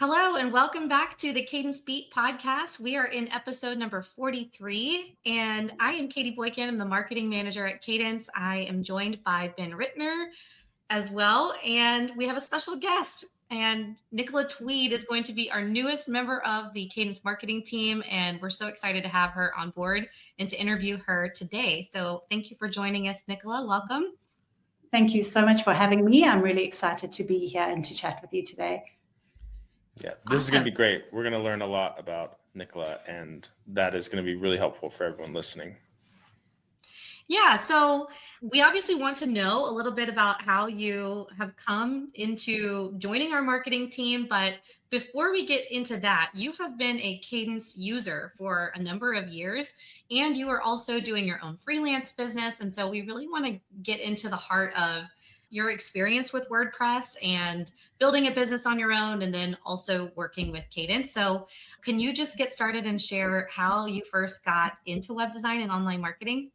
Hello and welcome back to the Cadence Beat podcast. We are in episode number 43, and I am Katy Boykin. I'm the marketing manager at Kadence. I am joined by Ben Ritner as well, and we have a special guest. And Nicola Tweed is going to be our newest member of the Kadence Marketing Team, and we're so excited to have her on board and to interview her today. So thank you for joining us, Nicola. Welcome. Thank you so much for having me. I'm really excited to be here and to chat with you today. Yeah, this is going to be great. We're going to learn a lot about Nicola, and that is going to be really helpful for everyone listening. Yeah, so we obviously want to know a little bit about how you have come into joining our marketing team. But before we get into that, you have been a Kadence user for a number of years, and you are also doing your own freelance business. And so we really want to get into the heart of your experience with WordPress and building a business on your own, and then also working with Kadence. So can you just get started and share how you first got into web design and online marketing?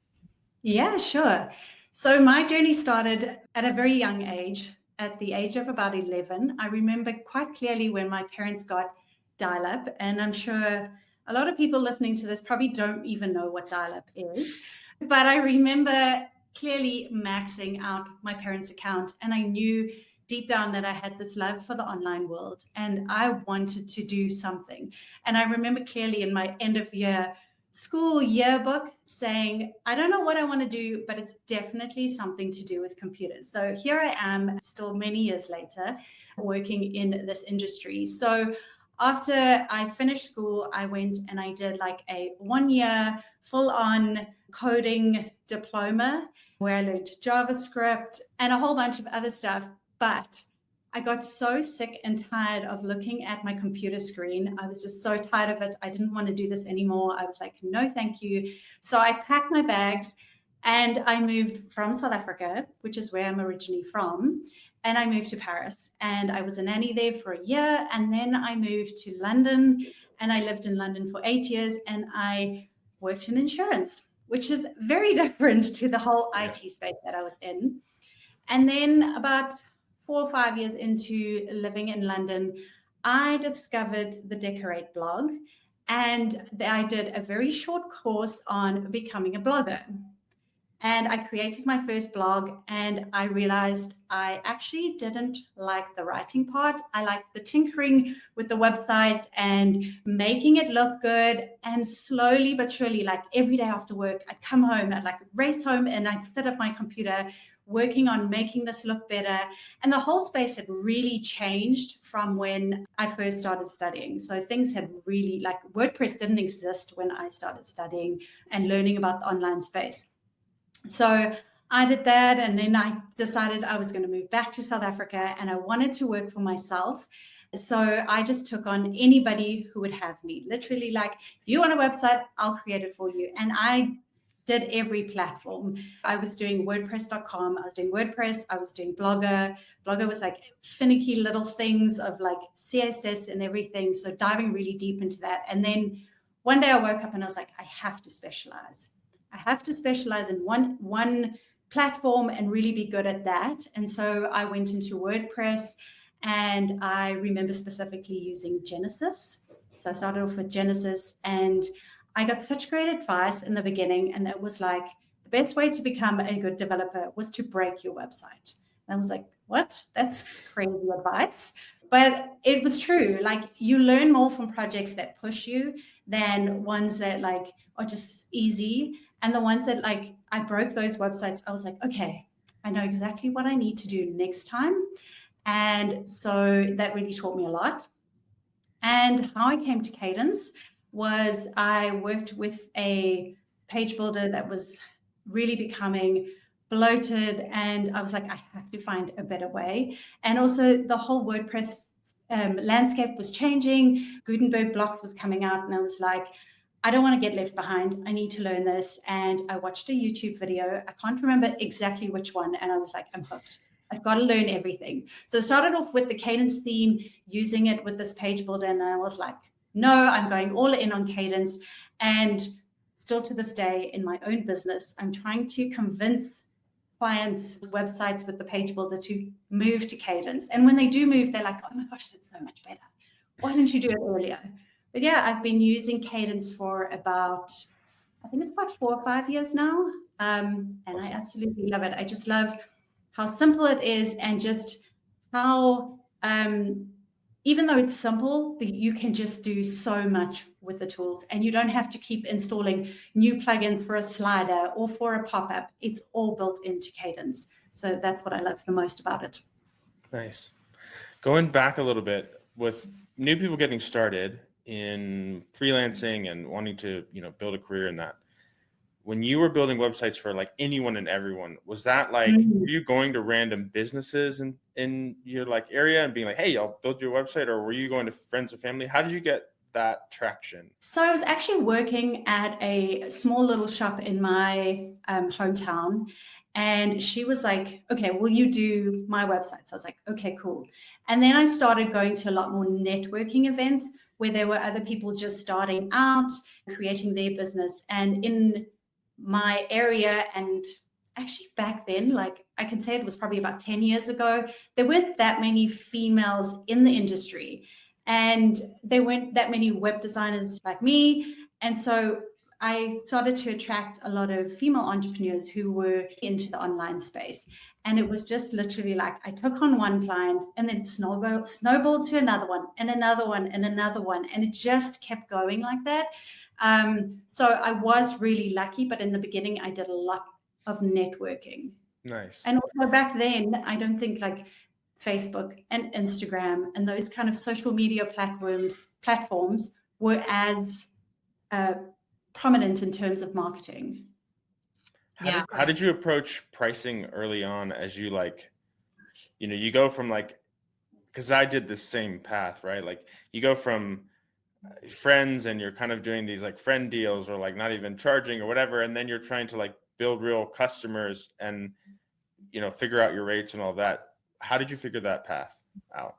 Yeah, sure. So my journey started at a very young age, at the age of about 11. I remember quite clearly when my parents got dial-up, and I'm sure a lot of people listening to this probably don't even know what dial-up is. But I remember clearly maxing out my parents' account, and I knew deep down that I had this love for the online world and I wanted to do something. And I remember clearly in my end of year school yearbook saying, I don't know what I want to do, but it's definitely something to do with computers. So here I am, still many years later, working in this industry. So after I finished school, I went and I did like a 1 year full-on coding diploma where I learned JavaScript and a whole bunch of other stuff. But I got so sick and tired of looking at my computer screen. I was just so tired of it. I didn't want to do this anymore. I was like, no, thank you. So I packed my bags and I moved from South Africa, which is where I'm originally from. And I moved to Paris and I was a nanny there for a year. And then I moved to London and I lived in London for 8 years and I worked in insurance, which is very different to the whole IT space that I was in. And then about 4 or 5 years into living in London, I discovered the Decorate blog and I did a very short course on becoming a blogger. And I created my first blog and I realized I actually didn't like the writing part. I liked the tinkering with the website and making it look good. And slowly but surely, like every day after work, I'd come home, I'd like race home and I'd sit at my computer working on making this look better. And the whole space had really changed from when I first started studying. So things had really, like WordPress didn't exist when I started studying and learning about the online space. So I did that, and then I decided I was going to move back to South Africa and I wanted to work for myself. So I just took on anybody who would have me. Literally, like, if you want a website, I'll create it for you. And I did every platform. I was doing WordPress.com, I was doing WordPress, I was doing Blogger. Blogger was like finicky little things of like CSS and everything. So diving really deep into that. And then one day I woke up and I was like, I have to specialize. I have to specialize in one platform and really be good at that. And so I went into WordPress and I remember specifically using Genesis. So I started off with Genesis and I got such great advice in the beginning. And it was like, the best way to become a good developer was to break your website. And I was like, what? That's crazy advice. But it was true. Like, you learn more from projects that push you than ones that like are just easy. And the ones that like I broke those websites, I was like, okay, I know exactly what I need to do next time. And so that really taught me a lot. And how I came to Kadence was I worked with a page builder that was really becoming bloated. And I was like, I have to find a better way. And also the whole WordPress landscape was changing. Gutenberg blocks was coming out. And I was like, I don't want to get left behind. I need to learn this. And I watched a YouTube video. I can't remember exactly which one. And I was like, I'm hooked. I've got to learn everything. So I started off with the Kadence theme, using it with this page builder. And I was like, no, I'm going all in on Kadence. And still to this day in my own business, I'm trying to convince clients' websites with the page builder to move to Kadence. And when they do move, they're like, oh my gosh, that's so much better. why didn't you do it earlier? But yeah, I've been using Kadence for about, I think it's about 4 or 5 years now. And I absolutely love it. I just love how simple it is, and just how, even though it's simple, that you can just do so much with the tools, and you don't have to keep installing new plugins for a slider or for a pop-up. It's all built into Kadence. So that's what I love the most about it. Nice. Going back a little bit, with new people getting started in freelancing and wanting to, build a career in that, when you were building websites for like anyone and everyone, was that like, were you going to random businesses in your like area and being like, hey, I'll build your website, or were you going to friends and family? How did you get that traction? So I was actually working at a small little shop in my hometown, and she was like, okay, will you do my website? So I was like, okay, cool. And then I started going to a lot more networking events where there were other people just starting out, creating their business. And in my area, and actually back then, like I can say it was probably about 10 years ago, there weren't that many females in the industry, and there weren't that many web designers like me. And so I started to attract a lot of female entrepreneurs who were into the online space. And it was just literally like I took on one client, and then snowballed to another one and another one and another one. And it just kept going like that. So I was really lucky, but in the beginning, I did a lot of networking. Nice. And also back then, I don't think like Facebook and Instagram and those kind of social media platforms were as prominent in terms of marketing. How did you approach pricing early on, as you you go from like, because I did the same path, right? Like you go from friends and you're kind of doing these like friend deals, or like not even charging or whatever, and then you're trying to like build real customers and figure out your rates and all that. How did you figure that path out?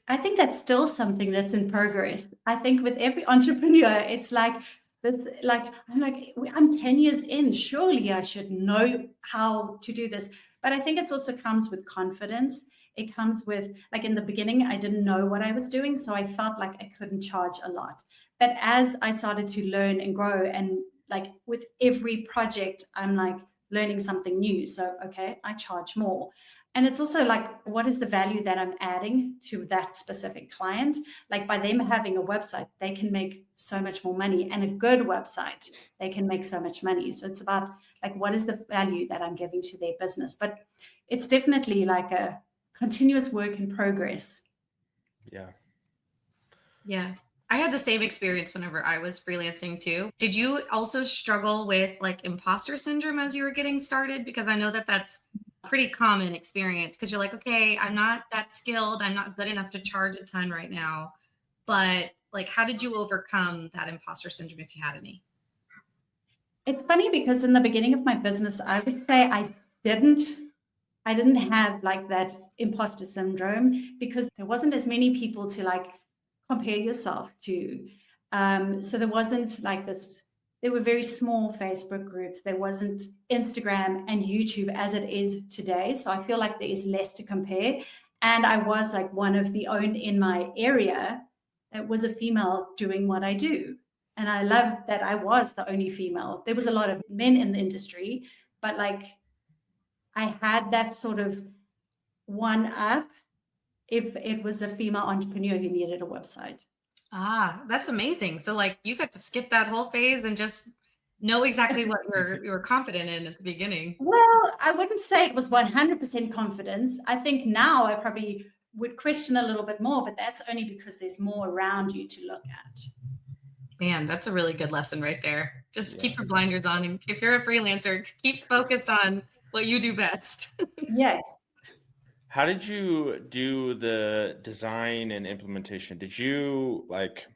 I think that's still something that's in progress. I think with every entrepreneur, it's like this, like I'm 10 years in, surely I should know how to do this. But I think it also comes with confidence. It comes with, like, in the beginning, I didn't know what I was doing, so I felt like I couldn't charge a lot. But as I started to learn and grow, and like with every project, I'm like learning something new. So, okay, I charge more. And it's also like, what is the value that I'm adding to that specific client? Like by them having a website, they can make so much more money, and a good website, they can make so much money. So it's about like, what is the value that I'm giving to their business? But it's definitely like a continuous work in progress. Yeah. Yeah. I had the same experience whenever I was freelancing too. Did you also struggle with like imposter syndrome as you were getting started? Because I know that that's a pretty common experience, because you're like, okay, I'm not that skilled. I'm not good enough to charge a ton right now. But like, how did you overcome that imposter syndrome, if you had any? It's funny because in the beginning of my business, I would say I didn't have like that imposter syndrome, because there wasn't as many people to like compare yourself to. So there wasn't like this, there were very small Facebook groups. There wasn't Instagram and YouTube as it is today. So I feel like there is less to compare. And I was like one of the only in my area that was a female doing what I do. And I love that I was the only female. There was a lot of men in the industry, but like I had that sort of one up if it was a female entrepreneur who needed a website. Ah, that's amazing. So like you got to skip that whole phase and just know exactly what you were confident in at the beginning. Well, I wouldn't say it was 100% confidence. I think now I probably would question a little bit more, but that's only because there's more around you to look at. Man, that's a really good lesson right there. Just keep your blinders on. And if you're a freelancer, keep focused on what you do best. Yes. How did you do the design and implementation? Did you like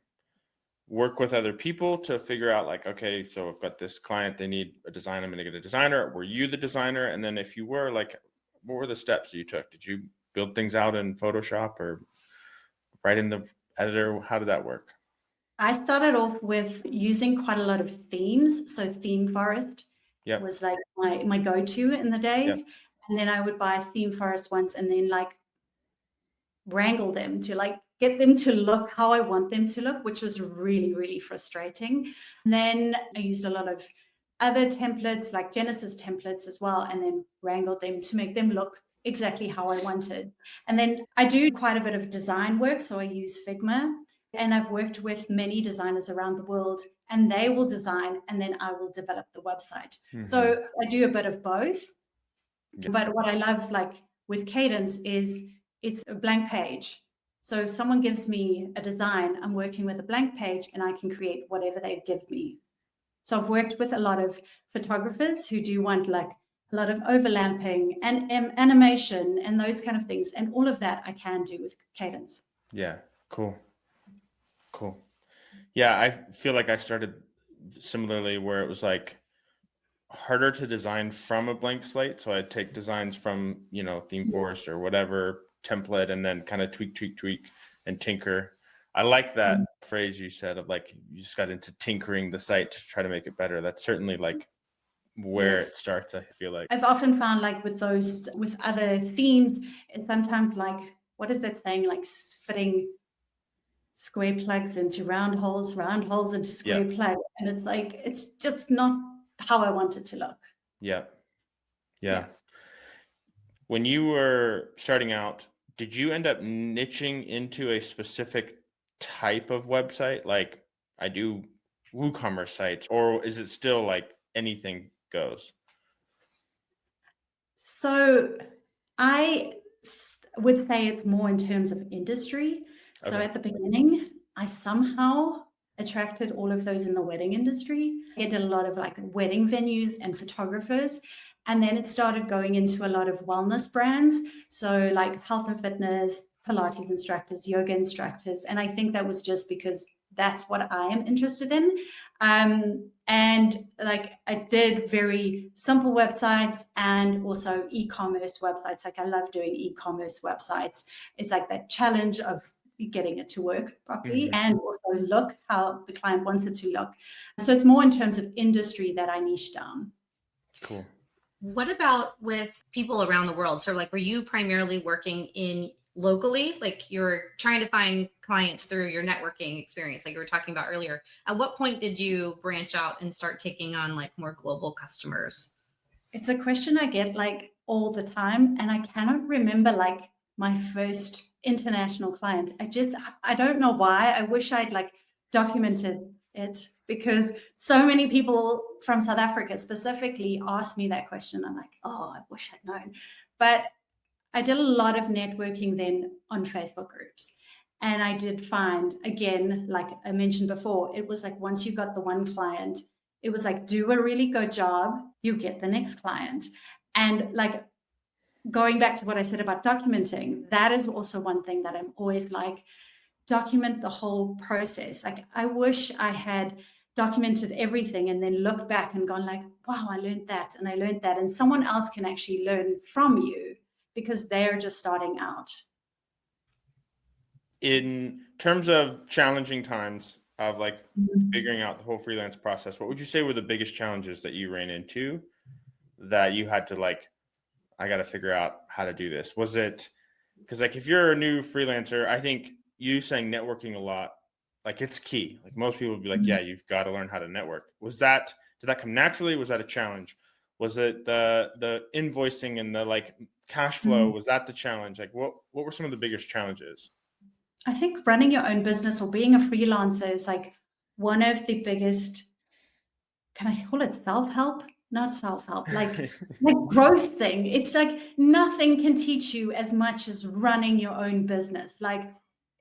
work with other people to figure out like, okay, so I've got this client, they need a design, I'm going to get a designer. Were you the designer? And then if you were, like, what were the steps you took? Did you build things out in Photoshop or write in the editor? How did that work? I started off with using quite a lot of themes. So Theme Forest was like my go-to in the days. And then I would buy Theme Forest once and then like wrangle them, to like get them to look how I want them to look, which was really, really frustrating. And then I used a lot of other templates like Genesis templates as well, and then wrangled them to make them look exactly how I wanted. And then I do quite a bit of design work. So I use Figma, and I've worked with many designers around the world, and they will design and then I will develop the website. So I do a bit of both. Yeah. But what I love like with Kadence is it's a blank page. So if someone gives me a design, I'm working with a blank page and I can create whatever they give me. So I've worked with a lot of photographers who do want like a lot of overlapping and animation and those kind of things. And all of that I can do with Kadence. Yeah, cool. Yeah, I feel like I started similarly where it was like harder to design from a blank slate. So I'd take designs from, ThemeForest or whatever template and then kind of tweak and tinker. I like that phrase you said of like, you just got into tinkering the site to try to make it better. That's certainly like where it starts, I feel like. I've often found like with other themes, it's sometimes like, what is that saying? Like fitting square plugs into round holes into square plugs. And it's like, it's just not how I want it to look. Yeah. When you were starting out, did you end up niching into a specific type of website? Like I do WooCommerce sites, or is it still like anything goes? So I would say it's more in terms of industry. So at the beginning, I somehow attracted all of those in the wedding industry. I did a lot of like wedding venues and photographers. And then it started going into a lot of wellness brands. So like health and fitness, Pilates instructors, yoga instructors. And I think that was just because that's what I am interested in. And like I did very simple websites and also e-commerce websites. Like I love doing e-commerce websites. It's like that challenge of getting it to work properly and also look how the client wants it to look. So it's more in terms of industry that I niche down. Cool. What about with people around the world? So like, were you primarily working in locally? Like you're trying to find clients through your networking experience, like you were talking about earlier. At what point did you branch out and start taking on like more global customers? It's a question I get like all the time. And I cannot remember like my first international client. I don't know why. I wish I'd like documented it because so many people from South Africa specifically asked me that question. I'm like, oh, I wish I'd known. But I did a lot of networking then on Facebook groups. And I did find, again, like I mentioned before, it was like once you got the one client, it was like, do a really good job, you get the next client. And like going back to what I said about documenting, that is also one thing that I'm always like, document the whole process. Like I wish I had documented everything and then looked back and gone like, wow, I learned that and I learned that. And someone else can actually learn from you because they're just starting out. In terms of challenging times of like figuring out the whole freelance process, what would you say were the biggest challenges that you ran into that you had to like, I got to figure out how to do this? Was it, because like if you're a new freelancer, I think you saying networking a lot, like it's key. Like most people would be like, yeah, you've got to learn how to network. Did that come naturally? Was that a challenge? Was it the invoicing and the like cash flow? Was that the challenge? Like what were some of the biggest challenges? I think running your own business or being a freelancer is like one of the biggest, can I call it self-help? Not self-help, like growth thing. It's like nothing can teach you as much as running your own business. Like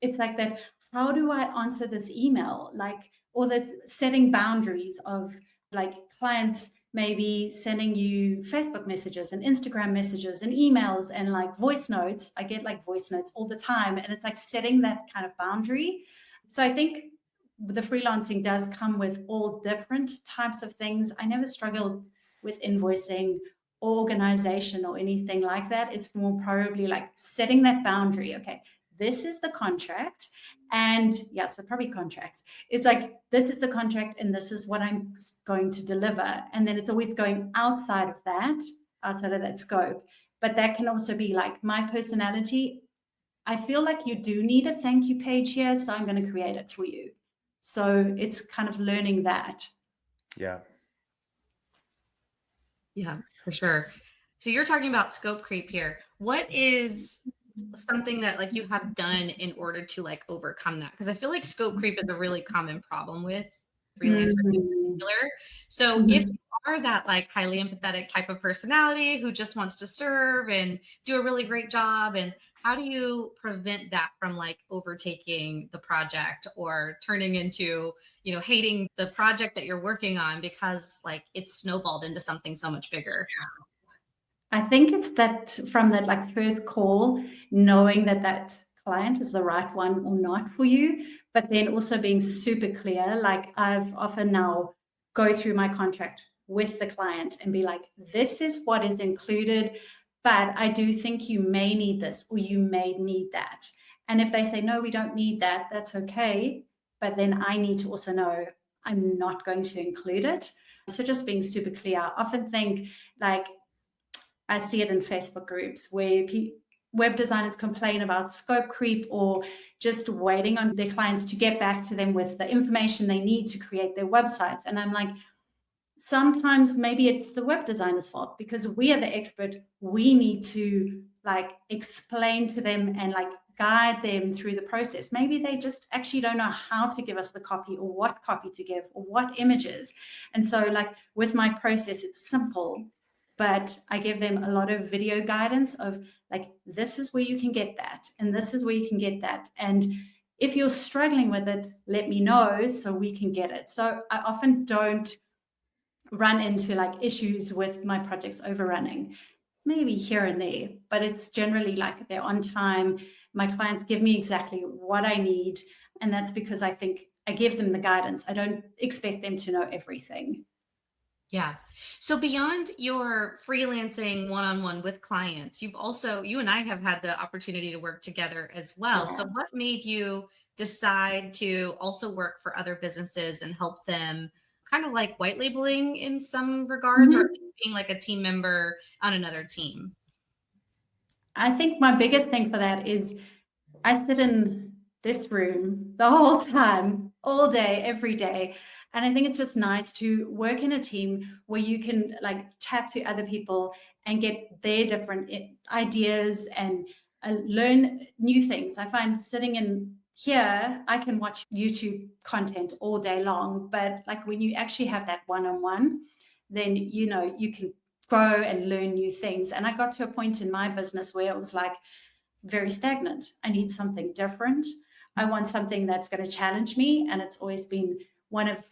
it's like that, how do I answer this email? Like, or the setting boundaries of like clients maybe sending you Facebook messages and Instagram messages and emails and like voice notes. I get like voice notes all the time. And it's like setting that kind of boundary. So I think the freelancing does come with all different types of things. I never struggled with invoicing, organization, or anything like that. It's more probably like setting that boundary. Okay, this is the contract. And yeah, so probably contracts. It's like, this is the contract and this is what I'm going to deliver. And then it's always going outside of that scope. But that can also be like my personality. I feel like you do need a thank you page here, so I'm going to create it for you. So it's kind of learning that. Yeah. Yeah, for sure. So you're talking about scope creep here. What is something that like you have done in order to like overcome that? Because I feel like scope creep is a really common problem with freelancers in Mhm. particular. So if you are that like highly empathetic type of personality who just wants to serve and do a really great job, and how do you prevent that from like overtaking the project or turning into, hating the project that you're working on because like it's snowballed into something so much bigger? I think it's that from that like first call, knowing that that client is the right one or not for you, but then also being super clear. Like I've often now go through my contract with the client and be like, this is what is included, but I do think you may need this or you may need that. And if they say, no, we don't need that, that's okay. But then I need to also know I'm not going to include it. So just being super clear. I often think like, I see it in Facebook groups where web designers complain about scope creep or just waiting on their clients to get back to them with the information they need to create their website. And I'm like, sometimes maybe it's the web designer's fault because we are the expert. We need to like explain to them and like guide them through the process. Maybe they just actually don't know how to give us the copy or what copy to give or what images. And so like with my process, it's simple, but I give them a lot of video guidance of like, this is where you can get that. And this is where you can get that. And if you're struggling with it, let me know so we can get it. So I often don't run into like issues with my projects overrunning, maybe here and there, but it's generally like they're on time. My clients give me exactly what I need. And that's because I think I give them the guidance. I don't expect them to know everything. Yeah. So beyond your freelancing one-on-one with clients, you and I have had the opportunity to work together as well. So what made you decide to also work for other businesses and help them kind of like white labeling in some regards, or at least being like a team member on another team? I think my biggest thing for that is I sit in this room the whole time, all day, every day. And I think it's just nice to work in a team where you can like chat to other people and get their different ideas and learn new things. I find sitting in here, I can watch YouTube content all day long, but like when you actually have that one-on-one, then you can grow and learn new things. And I got to a point in my business where it was like very stagnant. I need something different. I want something that's going to challenge me. And it's always been one of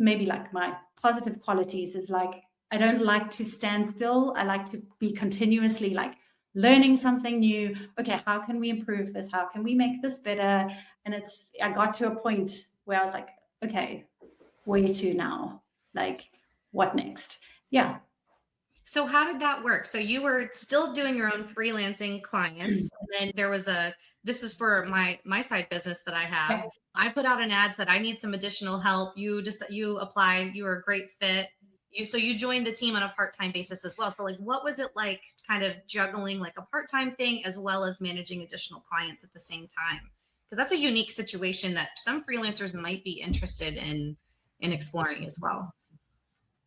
maybe like my positive qualities is like, I don't like to stand still. I like to be continuously like learning something new. Okay, how can we improve this? How can we make this better? And I got to a point where I was like, okay, where to now? Like, what next? Yeah. So how did that work? So you were still doing your own freelancing clients, and then there was this is for my side business that I have. I put out an ad, said I need some additional help. You applied, you were a great fit. You joined the team on a part-time basis as well. So like what was it like kind of juggling like a part-time thing as well as managing additional clients at the same time? Because that's a unique situation that some freelancers might be interested in exploring as well.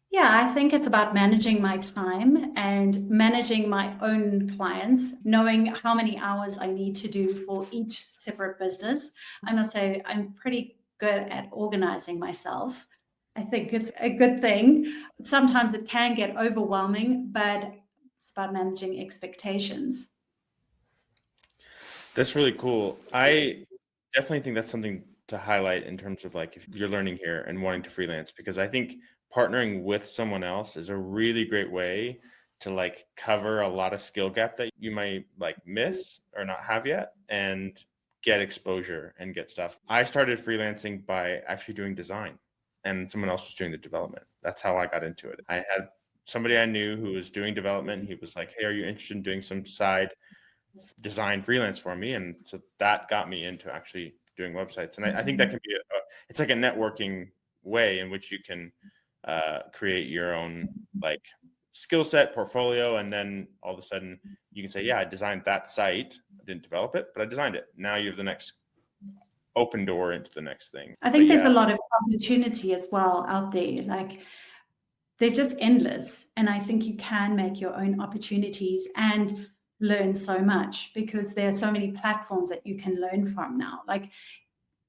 Yeah, I think it's about managing my time and managing my own clients, knowing how many hours I need to do for each separate business. I must say, I'm pretty good at organizing myself. I think it's a good thing. Sometimes it can get overwhelming, but it's about managing expectations. That's really cool. I definitely think that's something to highlight in terms of like if you're learning here and wanting to freelance, because I think partnering with someone else is a really great way to like cover a lot of skill gap that you might like miss or not have yet and get exposure and get stuff. I started freelancing by actually doing design and someone else was doing the development. That's how I got into it. I had somebody I knew who was doing development. He was like, "Hey, are you interested in doing some side design freelance for me?" And so that got me into actually doing websites. And I think that can be it's like a networking way in which you can create your own like skill set portfolio, and then all of a sudden you can say, yeah, I designed that site I didn't develop it, but I designed it. Now you have the next open door into the next thing. I think there's a lot of opportunity as well out there. Like, there's just endless. And I think you can make your own opportunities and learn so much, because there are so many platforms that you can learn from now. Like,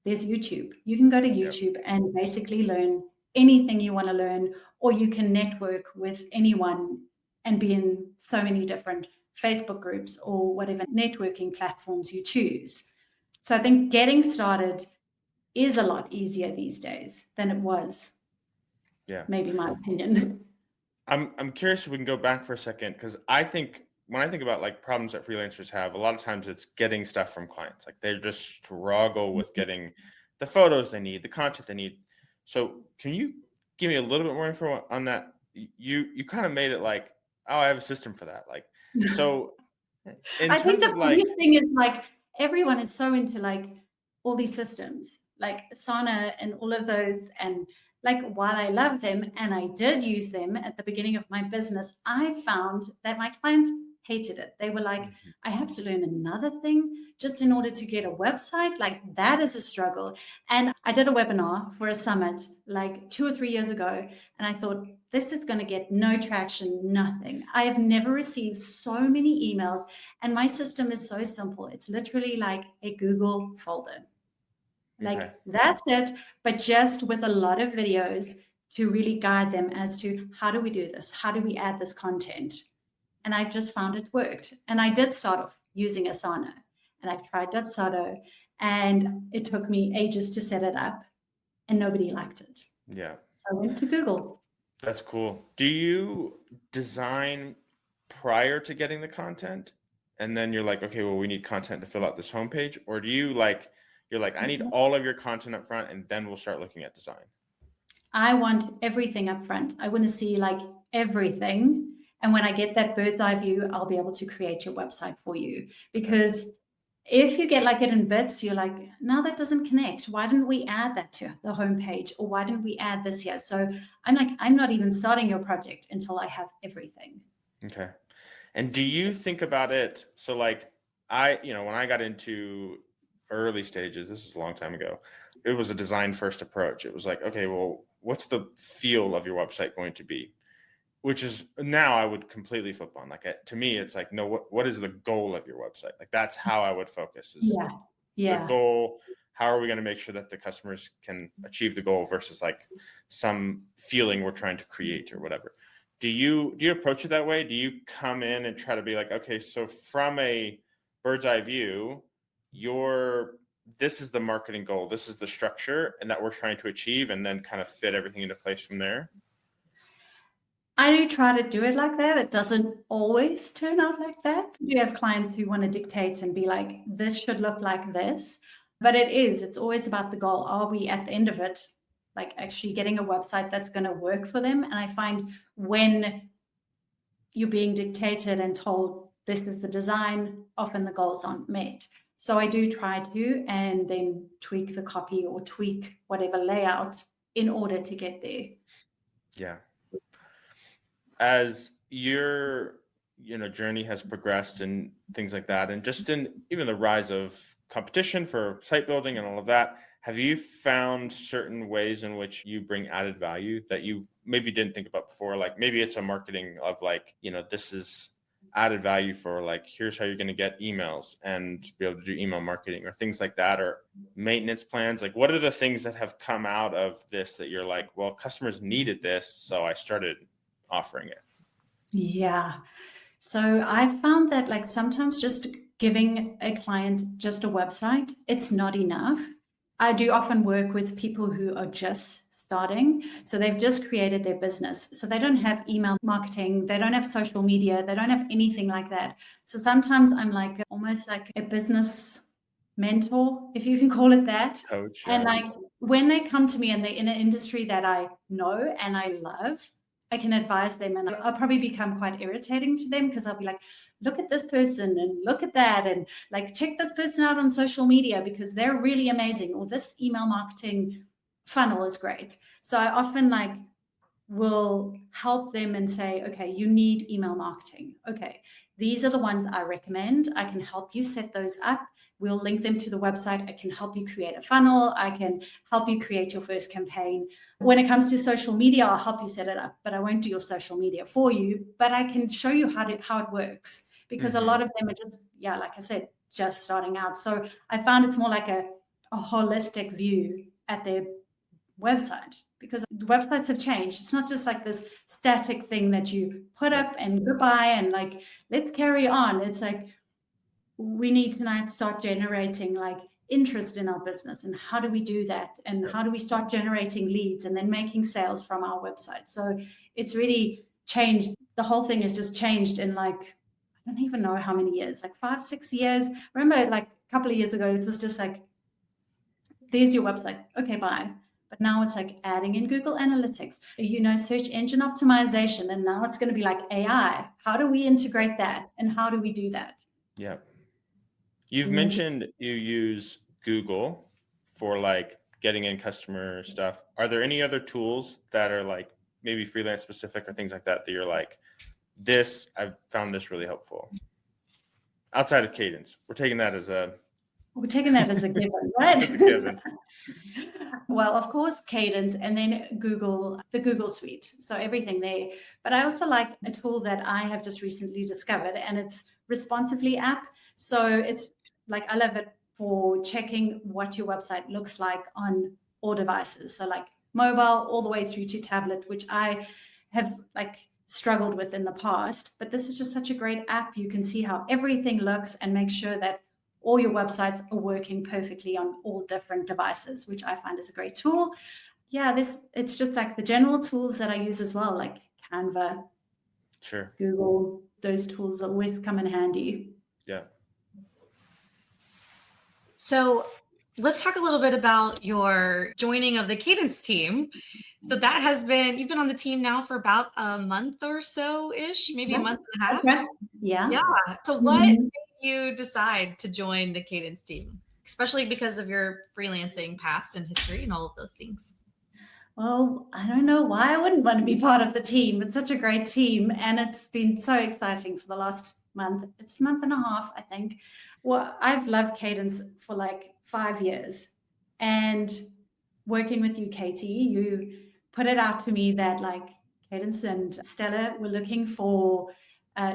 there's YouTube. You can go to YouTube and basically learn anything you want to learn, or you can network with anyone and be in so many different Facebook groups or whatever networking platforms you choose. So I think getting started is a lot easier these days than it was. Yeah. Maybe my opinion. I'm curious if we can go back for a second, because I think when I think about like problems that freelancers have, a lot of times it's getting stuff from clients. Like, they just struggle with getting the photos they need, the content they need. So can you give me a little bit more info on that? You kind of made it like, oh, I have a system for that. Like, so I think the funny thing is, like, everyone is so into like all these systems, like Asana and all of those. And like, while I love them and I did use them at the beginning of my business, I found that my clients hated it. They were like, I have to learn another thing just in order to get a website. Like, that is a struggle. And I did a webinar for a summit like 2 or 3 years ago, and I thought, this is going to get no traction, nothing. I have never received so many emails, and my system is so simple. It's literally like a Google folder. Like, that's it, but just with a lot of videos to really guide them as to, how do we do this? How do we add this content? And I've just found it worked. And I did start off using Asana, and I've tried Dotsudo, and it took me ages to set it up, and nobody liked it. Yeah. So I went to Google. That's cool. Do you design prior to getting the content, and then you're like, okay, well, we need content to fill out this homepage? Or do you like, you're like, I need all of your content up front, and then we'll start looking at design? I want everything up front. I want to see like everything. And when I get that bird's eye view, I'll be able to create your website for you. Because if you get like it in bits, you're like, no, that doesn't connect. Why didn't we add that to the homepage? Or why didn't we add this here? So I'm like, I'm not even starting your project until I have everything. Okay. And do you think about it? So like, when I got into early stages, this is a long time ago, it was a design first approach. It was like, okay, well, what's the feel of your website going to be? Which is now I would completely flip on. Like, to me, it's like, no, what is the goal of your website? Like, that's how I would focus. The goal. How are we going to make sure that the customers can achieve the goal versus like some feeling we're trying to create or whatever? Do you approach it that way? Do you come in and try to be like, okay, so from a bird's eye view, this is the marketing goal, this is the structure, and that we're trying to achieve, and then kind of fit everything into place from there? I do try to do it like that. It doesn't always turn out like that. You have clients who want to dictate and be like, this should look like this. But it's always about the goal. Are we at the end of it, like actually getting a website that's going to work for them? And I find when you're being dictated and told this is the design, often the goals aren't met. So I do try to, and then tweak the copy or tweak whatever layout in order to get there. Yeah. As your journey has progressed and things like that, and just in even the rise of competition for site building and all of that, have you found certain ways in which you bring added value that you maybe didn't think about before? Like, maybe it's a marketing of like, this is added value for like, here's how you're going to get emails and be able to do email marketing or things like that, or maintenance plans. Like, what are the things that have come out of this that you're like, well, customers needed this, so I started offering it? Yeah. So I found that like sometimes just giving a client just a website, it's not enough. I do often work with people who are just starting. So they've just created their business. So they don't have email marketing. They don't have social media. They don't have anything like that. So sometimes I'm like almost like a business mentor, if you can call it that. Coach. And like when they come to me and they're in an industry that I know and I love, I can advise them, and I'll probably become quite irritating to them because I'll be like, look at this person and look at that, and like check this person out on social media because they're really amazing, or this email marketing funnel is great. So I often will help them and say, okay, you need email marketing. Okay, these are the ones I recommend. I can help you set those up. We'll link them to the website. I can help you create a funnel. I can help you create your first campaign. When it comes to social media, I'll help you set it up, but I won't do your social media for you. But I can show you how it works, because a lot of them are just, like I said, just starting out. So I found it's more like a holistic view at their website, because the websites have changed. It's not just like this static thing that you put up and goodbye and like, let's carry on. It's like, we need to now start generating like interest in our business. And how do we do that? And how do we start generating leads and then making sales from our website? So it's really changed. The whole thing has just changed in like, I don't even know how many years, like 5-6 years. I remember like a couple of years ago, it was just like, there's your website. Okay, bye. But now it's like adding in Google Analytics, search engine optimization. And now it's going to be like AI. How do we integrate that? And how do we do that? Yeah. You've mentioned you use Google for like getting in customer stuff. Are there any other tools that are like maybe freelance specific or things like that you're like, I've found this really helpful? Outside of Kadence, we're taking that as a given, right? As a given. Well, of course, Kadence, and then the Google Suite. So everything there. But I also like a tool that I have just recently discovered, and it's Responsively app. So it's like, I love it for checking what your website looks like on all devices. So like mobile all the way through to tablet, which I have like struggled with in the past. But this is just such a great app. You can see how everything looks and make sure that all your websites are working perfectly on all different devices, which I find is a great tool. Yeah, it's just like the general tools that I use as well, like Canva, sure, Google. Those tools always come in handy. Yeah. So let's talk a little bit about your joining of the Kadence team. So that has been, you've been on the team now for about a month or so-ish, maybe a month and a half. Okay. Yeah. So what made you decide to join the Kadence team, especially because of your freelancing past and history and all of those things? Well, I don't know why I wouldn't want to be part of the team. It's such a great team, and it's been so exciting for the last month. It's a month and a half, I think. Well, I've loved Kadence for like 5 years, and working with you, Katy, you put it out to me that like Kadence and Stella were looking for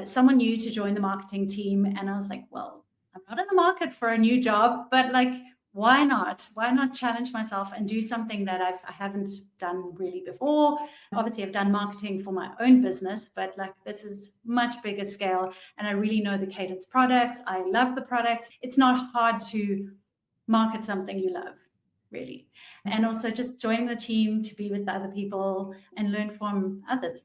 someone new to join the marketing team. And I was like, well, I'm not in the market for a new job, but like, why not? Why not challenge myself and do something that I haven't done really before? Obviously, I've done marketing for my own business, but like this is much bigger scale. And I really know the Kadence products. I love the products. It's not hard to market something you love, really. And also just joining the team to be with other people and learn from others.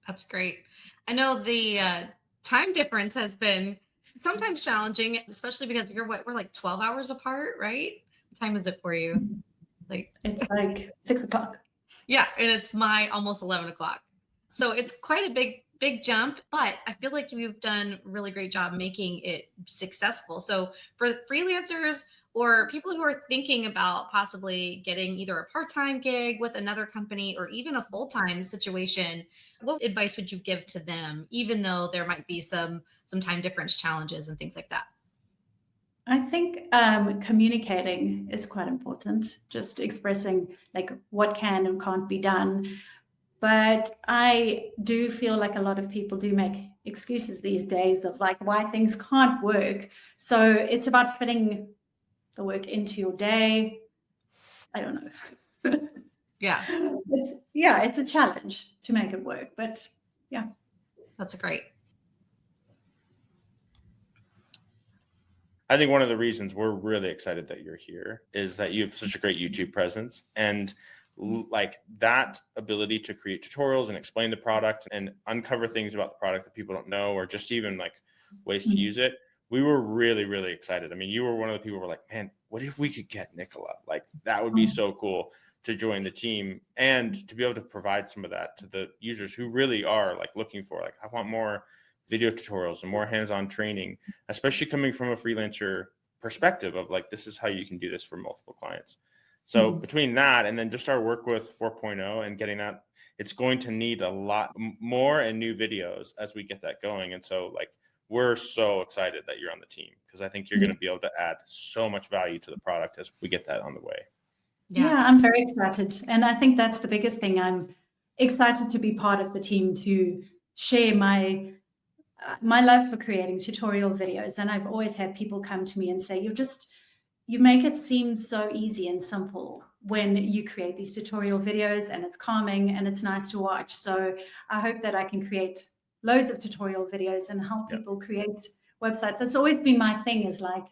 That's great. I know the time difference has been sometimes challenging, especially because we're like 12 hours apart, right? What time is it for you? Like it's like 6 o'clock. Yeah, and it's my almost 11 o'clock. So it's quite a big jump, but I feel like you've done a really great job making it successful. So for freelancers or people who are thinking about possibly getting either a part-time gig with another company or even a full-time situation, what advice would you give to them, even though there might be some time difference challenges and things like that? I think communicating is quite important, just expressing like what can and can't be done. But I do feel like a lot of people do make excuses these days of like why things can't work. So it's about fitting the work into your day. I don't know. Yeah. It's a challenge to make it work, but yeah. That's great. I think one of the reasons we're really excited that you're here is that you have such a great YouTube presence, and like that ability to create tutorials and explain the product and uncover things about the product that people don't know, or just even like ways to use it. We were really, really excited. I mean, you were one of the people who were like, man, what if we could get Nicola? Like that would be so cool to join the team and to be able to provide some of that to the users who really are like looking for, like, I want more video tutorials and more hands-on training, especially coming from a freelancer perspective of like, this is how you can do this for multiple clients. So between that and then just our work with 4.0 and getting that it's going to need a lot more and new videos as we get that going. And so like, we're so excited that you're on the team, because I think you're going to be able to add so much value to the product as we get that on the way. Yeah, I'm very excited. And I think that's the biggest thing. I'm excited to be part of the team to share my love for creating tutorial videos. And I've always had people come to me and say, you make it seem so easy and simple when you create these tutorial videos, and it's calming and it's nice to watch. So I hope that I can create loads of tutorial videos and help people create websites. It's always been my thing, is like,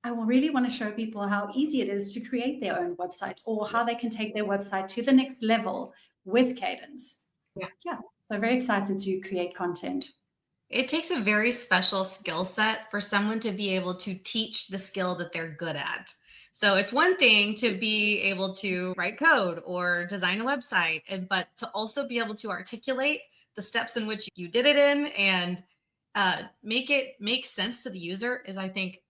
I will really want to show people how easy it is to create their own website, or how they can take their website to the next level with Kadence. Yeah. So very excited to create content. It takes a very special skill set for someone to be able to teach the skill that they're good at. So it's one thing to be able to write code or design a website, but to also be able to articulate the steps in which you did it in and make it make sense to the user is, I think,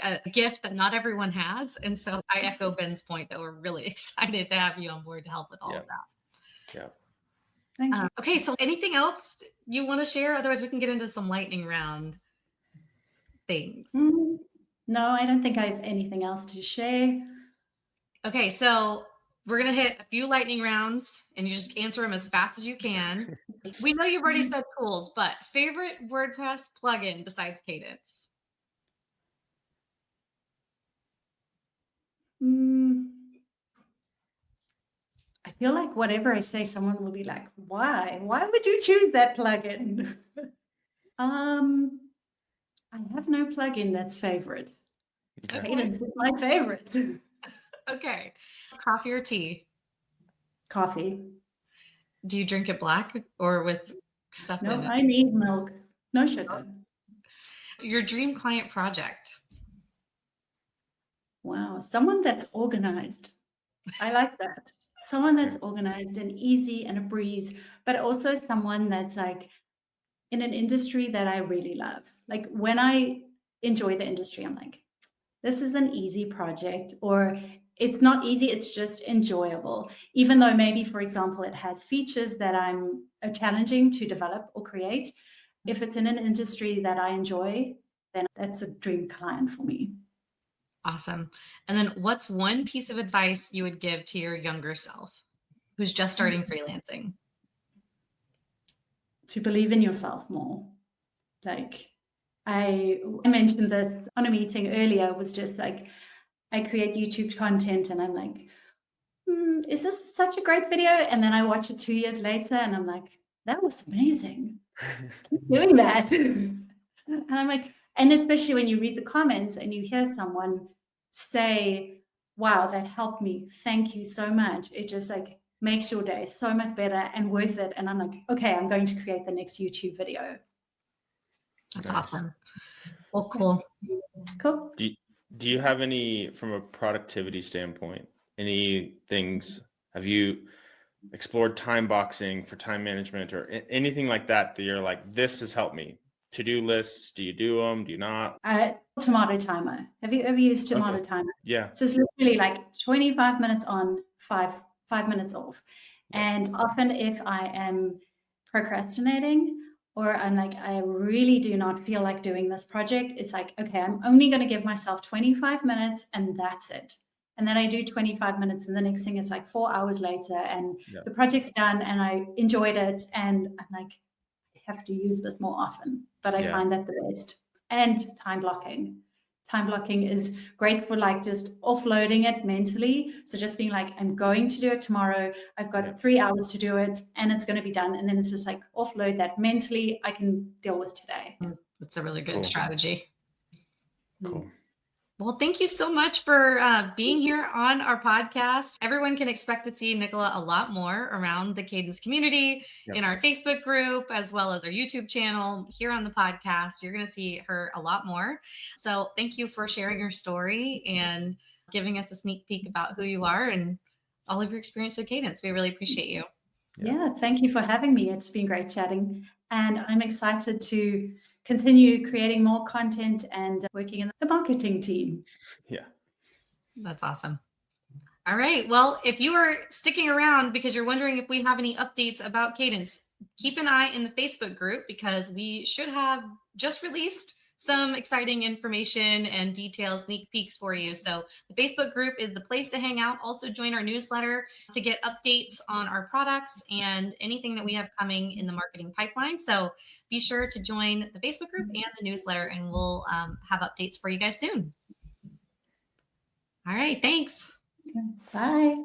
a gift that not everyone has. And so I echo Ben's point that we're really excited to have you on board to help with all of that. Yeah. Thank you. Okay, so anything else you want to share? Otherwise, we can get into some lightning round things. No, I don't think I have anything else to share. Okay, so we're going to hit a few lightning rounds, and you just answer them as fast as you can. We know you've already said tools, but favorite WordPress plugin besides Kadence? I feel like whatever I say, someone will be like, why? Why would you choose that plugin? I have no plugin that's favorite. Kadence is my favorite. Okay. Coffee or tea? Coffee. Do you drink it black or with stuff No, in it? I need milk. No sugar. Your dream client project? Wow, someone that's organized. I like that. Someone that's organized and easy and a breeze, but also someone that's like in an industry that I really love. Like when I enjoy the industry, I'm like, this is an easy project, or it's not easy, it's just enjoyable. Even though maybe, for example, it has features that I'm challenging to develop or create. If it's in an industry that I enjoy, then that's a dream client for me. Awesome. And then what's one piece of advice you would give to your younger self who's just starting freelancing? To believe in yourself more. Like I mentioned this on a meeting earlier, was just like, I create YouTube content and I'm like, is this such a great video? And then I watch it 2 years later and I'm like, that was amazing. Keep doing that. And I'm like, and especially when you read the comments and you hear someone say, wow, that helped me. Thank you so much. It just like makes your day so much better and worth it. And I'm like, okay, I'm going to create the next YouTube video. That's awesome. Well, cool. Cool. Do you have any, from a productivity standpoint, any things, have you explored time boxing for time management or anything like that that you're like, this has helped me? To-do lists, do you do them? Do you not? Tomato timer. Have you ever used tomato timer? Yeah. So it's literally like 25 minutes on, five minutes off. And often if I am procrastinating or I'm like, I really do not feel like doing this project, it's like, okay, I'm only going to give myself 25 minutes and that's it. And then I do 25 minutes and the next thing is like 4 hours later and the project's done and I enjoyed it. And I'm like, I have to use this more often, but I find that the best. And time blocking. Time blocking is great for like just offloading it mentally. So just being like, I'm going to do it tomorrow. I've got 3 hours to do it and it's going to be done. And then it's just like offload that mentally. I can deal with today. That's a really good strategy. Cool. Well, thank you so much for being here on our podcast. Everyone can expect to see Nicola a lot more around the Kadence community, in our Facebook group, as well as our YouTube channel, here on the podcast. You're going to see her a lot more. So thank you for sharing your story and giving us a sneak peek about who you are and all of your experience with Kadence. We really appreciate you. Yeah, thank you for having me. It's been great chatting. And I'm excited to continue creating more content and working in the marketing team. Yeah. That's awesome. All right. Well, if you are sticking around because you're wondering if we have any updates about Kadence, keep an eye in the Facebook group because we should have just released some exciting information and details, sneak peeks for you. So the Facebook group is the place to hang out. Also join our newsletter to get updates on our products and anything that we have coming in the marketing pipeline. So be sure to join the Facebook group and the newsletter, and we'll have updates for you guys soon. All right. Thanks. Bye.